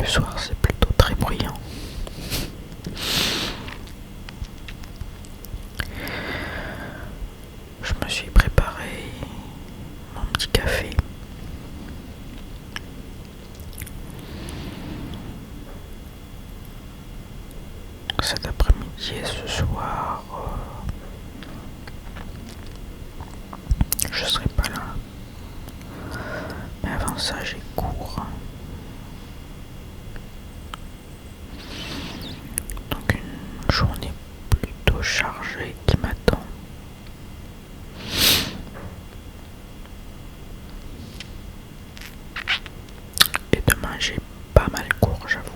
le soir, c'est plutôt très bruyant. Je me suis préparé mon petit café. Cet après-midi et ce soir, je serai pas là. Mais avant ça, j'ai cours. Donc une journée plutôt chargée qui m'attend. Et demain, j'ai pas mal cours, j'avoue.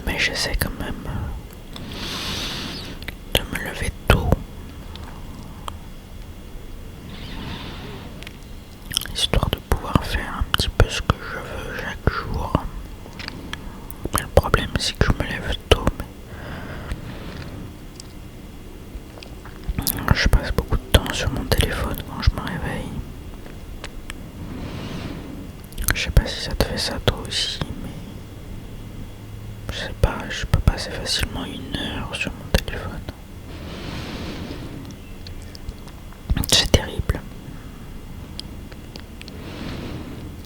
Mais j'essaie quand même de me lever tôt, histoire de pouvoir faire un petit peu ce que je veux chaque jour. Mais le problème, c'est que je me lève tôt, mais je passe beaucoup de temps sur mon téléphone quand je me réveille. Je sais pas si ça te fait ça toi aussi, mais je sais pas, je peux passer facilement 1 heure sur mon téléphone. C'est terrible.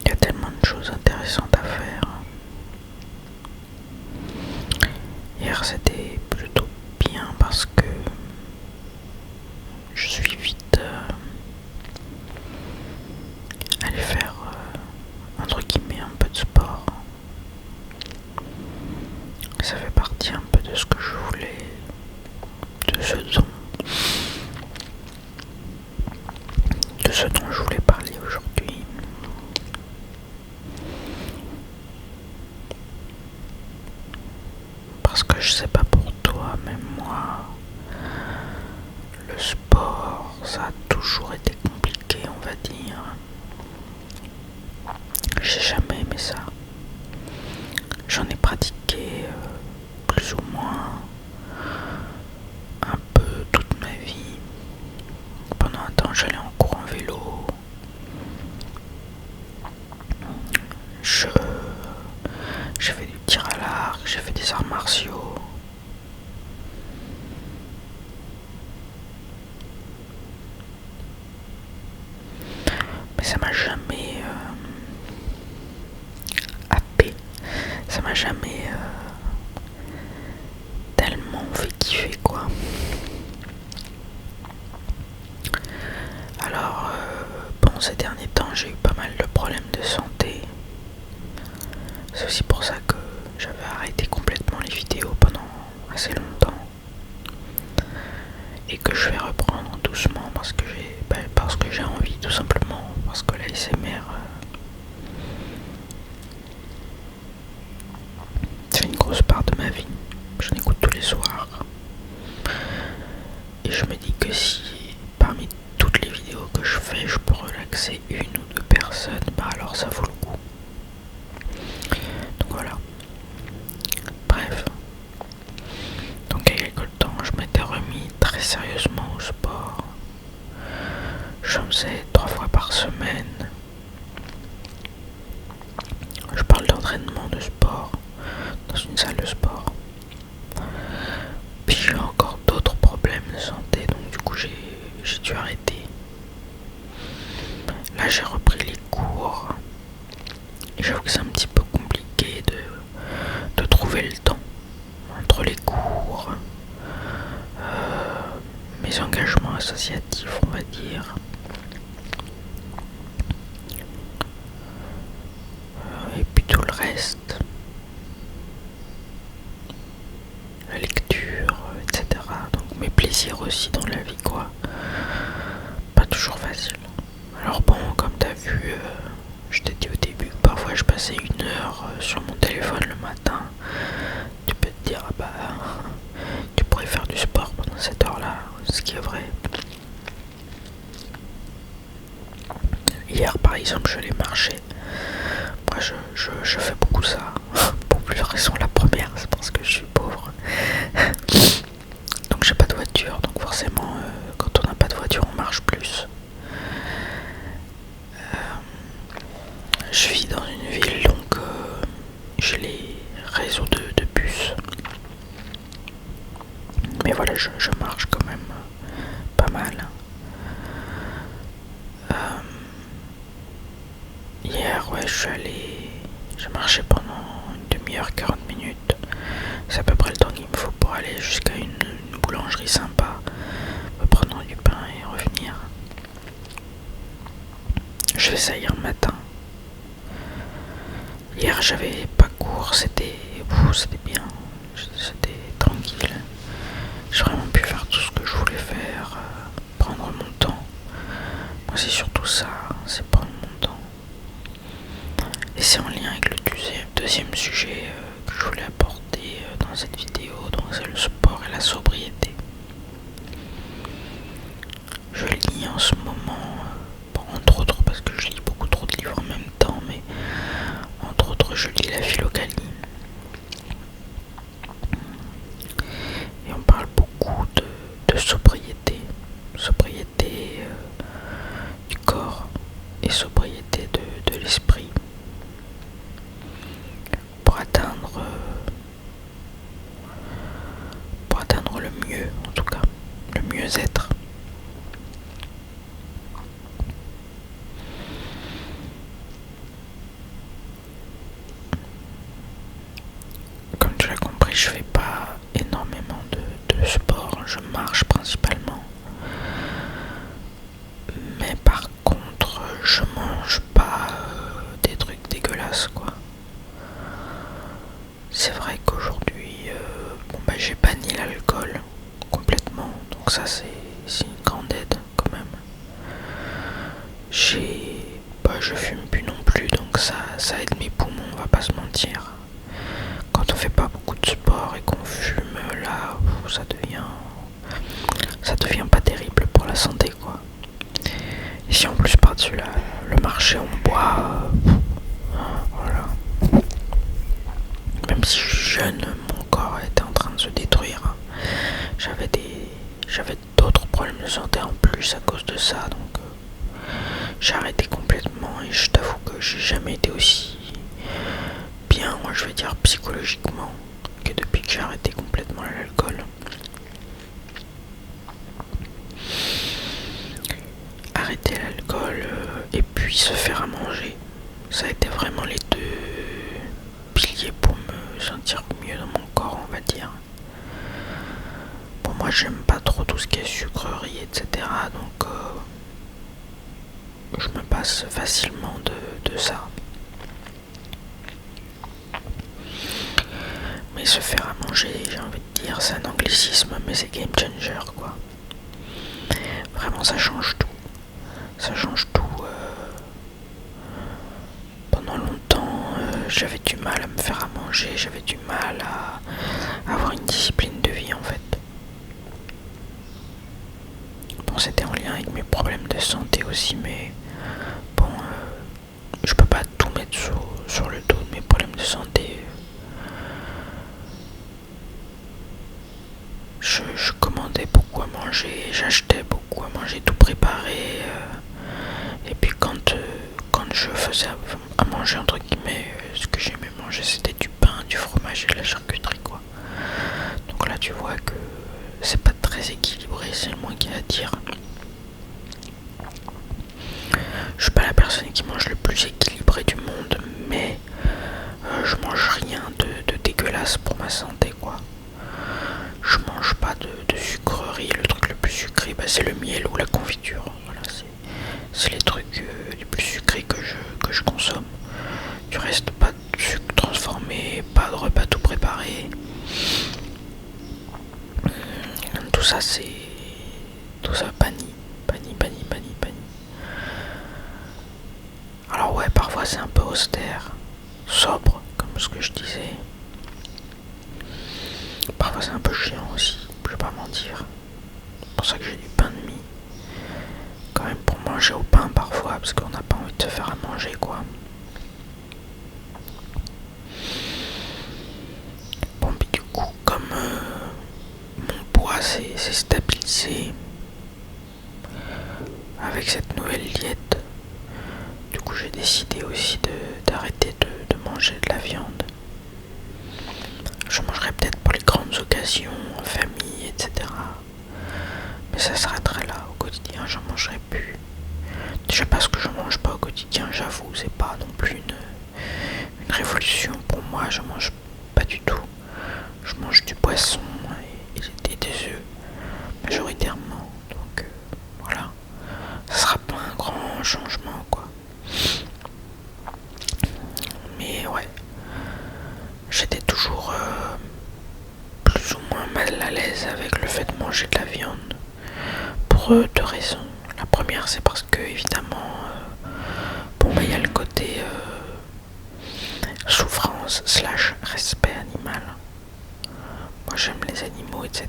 Il y a tellement de choses intéressantes à faire. Hier c'était plutôt bien parce que je suis vite allé faire entre guillemets un peu de sport. Ça fait partie un peu de ce que je voulais, de ce dont je voulais parler aujourd'hui. Parce que je sais pas pour toi, mais moi, le sport, ça a toujours été compliqué, on va dire. J'ai jamais aimé ça. J'en ai pratiqué plus ou moins un peu toute ma vie. Pendant un temps, j'allais en cours en vélo. J'ai fait du tir à l'arc, j'ai fait des arts martiaux. Mais ça m'a jamais happé. Ça m'a jamais tellement fait kiffer, quoi. Alors, bon, ces derniers temps, j'ai eu pas mal de problèmes de santé. C'est aussi pour ça que j'avais arrêté complètement les vidéos pendant assez longtemps. Et que je vais reprendre doucement parce que j'ai envie, tout simplement. Parce que l'ASMR, c'est une grosse part de ma vie. J'en écoute tous les soirs. Et je me dis que si parmi toutes les vidéos que je fais, je peux relaxer 1 ou 2 personnes, bah alors ça vaut le coup. Donc voilà. Bref. Donc il y a quelque temps, je m'étais remis très sérieusement au sport. J'en faisais 3 fois par semaine. Je parle d'entraînement de sport dans une salle de sport. Puis j'ai encore d'autres problèmes de santé, donc du coup j'ai dû arrêter. Là j'ai repris les cours. Et j'avoue que c'est un petit peu compliqué de trouver le temps entre les cours, mes engagements associatifs, on va dire. Et puis tout le reste, la lecture, etc. Donc mes plaisirs aussi dans la vie, quoi. Pas toujours facile. Alors bon, comme t'as vu, je t'ai dit au début que parfois je passais 1 heure sur mon téléphone le matin. Tu peux te dire, ah bah, tu pourrais faire du sport pendant cette heure-là, ce qui est vrai. Hier par exemple, je l'ai marché. Moi je fais beaucoup ça. Pour plusieurs raisons. La première, c'est parce que je suis pauvre. Donc j'ai pas de voiture. Donc forcément, quand on n'a pas de voiture, on marche plus. j'ai marché pendant une demi-heure, 40 minutes. C'est à peu près le temps qu'il me faut pour aller jusqu'à une boulangerie sympa, me prendre du pain et revenir. Je fais ça hier matin. Hier j'avais pas cours, c'était bien, c'était tranquille. J'ai vraiment pu faire tout ce que je voulais faire, prendre mon temps. Moi c'est surtout ça, c'est prendre mon temps. Et c'est en lien avec le deuxième sujet que je voulais apporter dans cette vidéo, donc c'est le sport et la sobriété. Je lis en ce moment, bon, entre autres parce que je lis beaucoup trop de livres en même temps, mais entre autres je lis la Philokalie. Et on parle beaucoup de sobriété, sobriété du corps et sobriété de l'esprit. Pour atteindre le mieux, en tout cas, le mieux-être. Comme tu l'as compris, je fais pas énormément de sport, je marche principalement. Mais par contre, je mange pas des trucs dégueulasses, quoi. C'est vrai qu'aujourd'hui, j'ai banni l'alcool complètement, donc ça c'est une grande aide quand même. Je fume plus non plus, donc ça aide mes poumons, on va pas se mentir. Quand on fait pas beaucoup de sport et qu'on fume, là, ça devient pas terrible pour la santé, quoi. Et si en plus par-dessus le marché on boit, voilà. Même si je suis jeune, mon corps était en train de se détruire. J'avais d'autres problèmes de santé en plus à cause de ça, donc j'ai arrêté complètement et je t'avoue que j'ai jamais été aussi bien, moi je vais dire psychologiquement, que depuis que j'ai arrêté complètement l'alcool. Arrêter l'alcool et puis se faire à manger, ça a été vraiment les deux piliers pour me sentir mieux dans mon corps, on va dire. Pour moi j'aime pas trop tout ce qui est sucrerie, etc. Donc je me passe facilement de ça. Mais se faire à manger, j'ai envie de dire, c'est un anglicisme, mais c'est game changer, quoi. Vraiment, ça change tout. Ça change tout. Pendant longtemps, j'avais du mal à me faire à manger, j'avais du mal à avoir une discipline de vie, en fait. Bon, c'était en lien avec mes problèmes de santé aussi, mais bon, je peux pas tout mettre sur le dos de mes problèmes de santé. Je commandais beaucoup à manger, j'achetais beaucoup à manger tout préparé. Et puis quand je faisais à manger, entre guillemets, ce que j'aimais manger, c'était du pain, du fromage et de la charcuterie, quoi. Donc là, tu vois que c'est pas très équilibré, c'est le moins qu'il y a à dire. Je suis pas la personne qui mange le plus équilibré du monde, mais je mange rien de dégueulasse pour ma santé, quoi. Je mange pas de sucreries. Le truc le plus sucré, c'est le miel ou la confiture. Voilà, c'est les trucs les plus sucrés que je consomme. Du reste, pas de sucre transformé, pas de repas tout préparé. Tout ça, banni. Alors ouais, parfois c'est un peu austère, sobre, comme ce que je disais. Parfois c'est un peu chiant aussi, je vais pas mentir. C'est pour ça que j'ai du pain de mie. Quand même pour manger au pain parfois, parce qu'on n'a pas envie de se faire à manger, quoi. Bon, puis du coup, comme mon poids s'est stabilisé avec cette nouvelle diète, du coup j'ai décidé aussi d'arrêter de manger de la viande. Je mangerai peut-être pour les grandes occasions, en famille, etc. Mais ça s'arrêterait là. Au quotidien, j'en mangerai plus. Déjà parce que je mange pas au quotidien, j'avoue, c'est pas non plus révolution pour moi. Je mange pas du tout. Je mange du poisson et des œufs majoritairement. Donc voilà, ça sera pas un grand changement quoi. Mais ouais, j'étais toujours plus ou moins mal à l'aise avec le fait de manger de la viande pour deux raisons. La première, c'est parce que évidemment, pour moi il y a le côté souffrance slash respect animal. Moi j'aime les animaux, etc.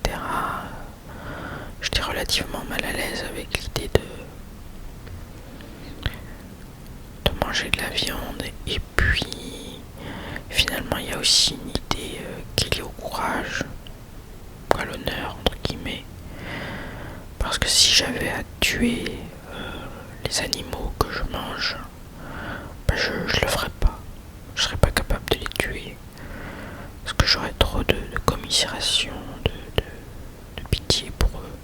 J'étais relativement mal à l'aise avec l'idée de manger de la viande. Et puis finalement il y a aussi une idée qui est liée au courage, ou à l'honneur entre guillemets. Parce que si j'avais à tuer les animaux que je mange, ben je le ferais pas. Je serais pas capable de les tuer. Parce que j'aurais trop de commisération, de pitié pour eux.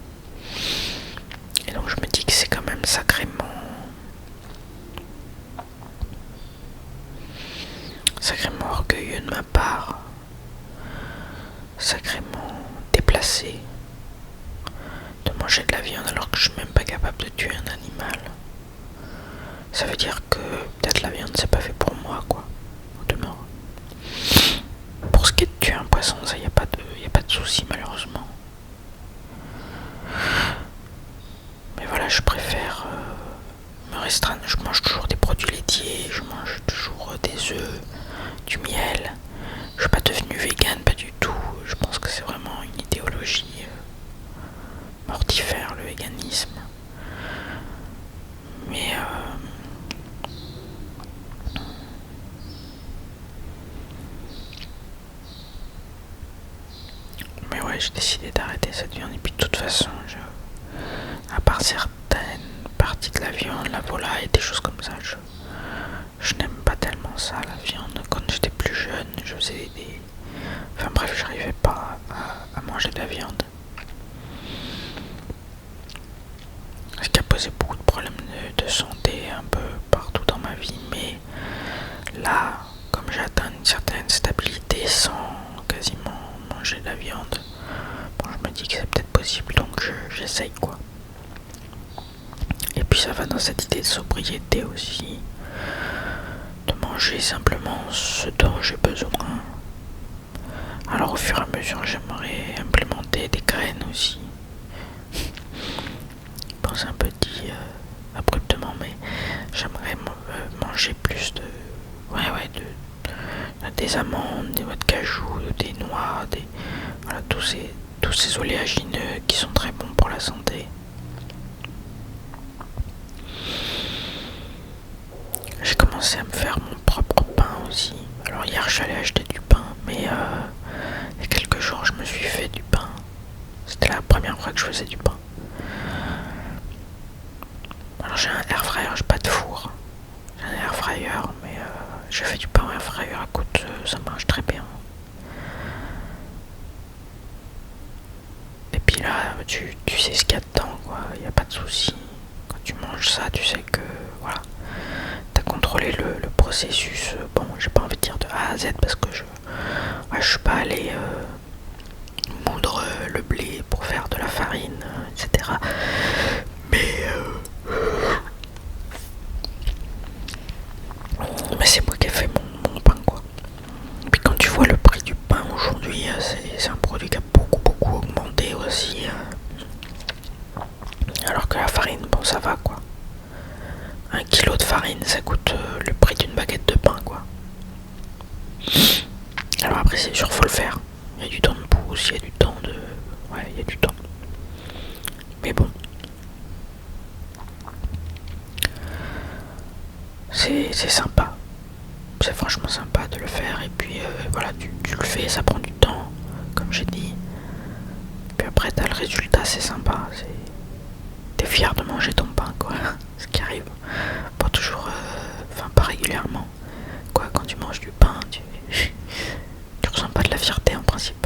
Et donc je me dis que c'est quand même sacrément orgueilleux de ma part, sacrément déplacé de manger de la viande alors que je suis même pas capable de tuer un animal. Ça veut dire que peut-être la viande c'est pas fait pour moi quoi, au demeurant. Pour ce qui est de tuer un poisson, ça y a pas de souci malheureusement. Mais voilà, je préfère me restreindre. Je mange toujours des produits laitiers, je mange toujours des œufs, du miel. Je suis pas devenu vegan, pas du tout. Je pense que c'est vraiment une idéologie mortifère, le véganisme. Mais ouais, j'ai décidé d'arrêter cette viande. Et puis de toute façon, à part certaines parties de la viande, la volaille, des choses comme ça, je n'aime pas tellement ça, la viande. Quand j'étais plus jeune, je faisais des... Enfin bref, j'arrivais pas à manger de la viande. Ce qui a posé beaucoup de problèmes de santé un peu partout dans ma vie. Mais là, comme j'ai atteint une certaine stabilité sans quasiment manger de la viande, bon, je me dis que c'est peut-être possible, donc j'essaye quoi. Et puis ça va dans cette idée de sobriété aussi, de manger simplement ce dont j'ai besoin. Alors au fur et à mesure, j'aimerais implémenter des graines aussi. Bon, c'est un peu dit abruptement, mais j'aimerais manger plus de... des amandes, des noix de cajou, des noix, voilà, tous ces oléagineux qui sont très bons pour la santé. J'ai commencé à me faire mon propre pain aussi. Alors hier j'allais acheter du pain, mais il y a quelques jours je me suis fait du pain. C'était la première fois que je faisais du pain. Alors j'ai un air fryer, j'ai pas de four. J'ai un air fryer, mais j'ai fait du pain en air fryer. Écoute, ça marche très bien. Et puis là, tu sais ce qu'il y a dedans, quoi. Il n'y a pas de souci. Quand tu manges ça, tu sais que voilà, t'as contrôlé le processus. Bon, j'ai pas envie de dire de A à Z parce que je suis pas allé moudre le blé pour faire de la farine, etc. Mais c'est moi qui ai fait mon pain quoi. Et puis quand tu vois le prix du pain aujourd'hui, c'est un produit qui a beaucoup augmenté aussi. Alors que la farine, bon ça va quoi. 1 kilo de farine ça coûte le prix d'une baguette de pain quoi. Alors après c'est sûr faut le faire. Il y a du temps de pousse, il y a du temps de... Ouais, il y a du temps. Mais bon. C'est sympa. C'est franchement sympa de le faire. Et puis voilà, tu le fais, ça prend du temps, comme j'ai dit. Puis après t'as le résultat, c'est sympa. T'es fier de manger ton pain quoi. Ce qui arrive. Pas toujours, enfin pas régulièrement. Quoi, quand tu manges du pain, tu ressens pas de la fierté en principe.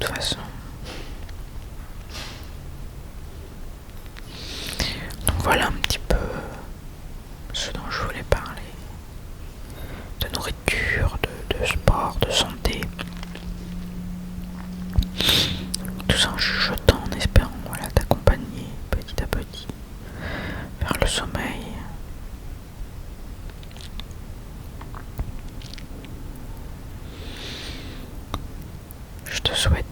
toute façon. Donc voilà un petit peu ce dont je voulais parler. De nourriture, de sport, de santé. Tout ça en chuchotant, en espérant t'accompagner petit à petit vers le sommeil. Je te souhaite